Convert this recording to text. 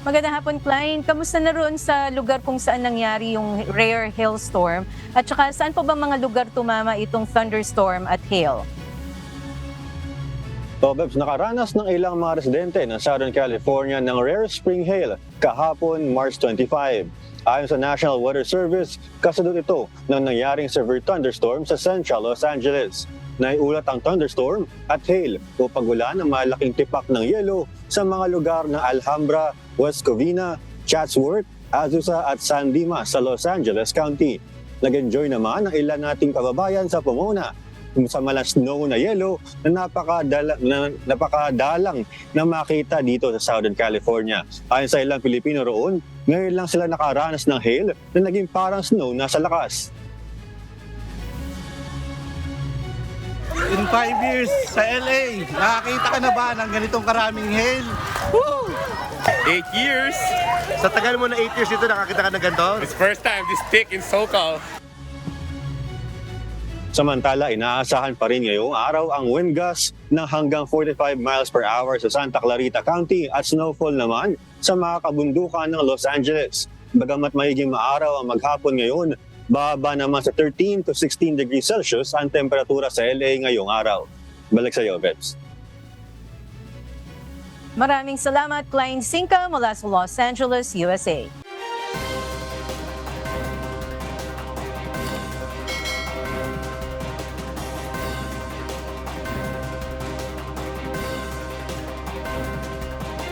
Magandang hapon, Klein. Kamusta na roon sa lugar kung saan nangyari yung rare hailstorm? At saka saan po ba mga lugar tumama itong thunderstorm at hail? Bebs, nakaranas ng ilang mga residente ng Southern California ng rare spring hail kahapon March 25. Ayon sa National Weather Service, kasunod ito ng nangyaring severe thunderstorm sa Central Los Angeles. Naiulat ang thunderstorm at hail o pagulan ng malaking tipak ng yelo sa mga lugar ng Alhambra, West Covina, Chatsworth, Azusa at San Dimas sa Los Angeles County. Nag-enjoy naman ang ilan nating kababayan sa Pomona sa malang snow na yelo na napakadalang na makita dito sa Southern California. Ayon sa ilang Pilipino roon, ngayon lang sila nakaranas ng hail na naging parang snow na sa lakas. In 5 years sa LA, nakakita ka na ba ng ganitong karaming hail? Woo! 8 years. Sa tagal mo na 8 years dito, nakakita ka na ganito? It's first time this thick in SoCal. Samantala, inaasahan pa rin ngayong araw ang wind gusts ng hanggang 45 miles per hour sa Santa Clarita County at snowfall naman sa mga kabundukan ng Los Angeles. Bagamat magiging maaraw ang maghapon ngayon, baba naman sa 13 to 16 degrees Celsius ang temperatura sa LA ngayong araw. Balik sa iyo, Bebs. Maraming salamat, Klein Sinka mula sa Los Angeles, USA.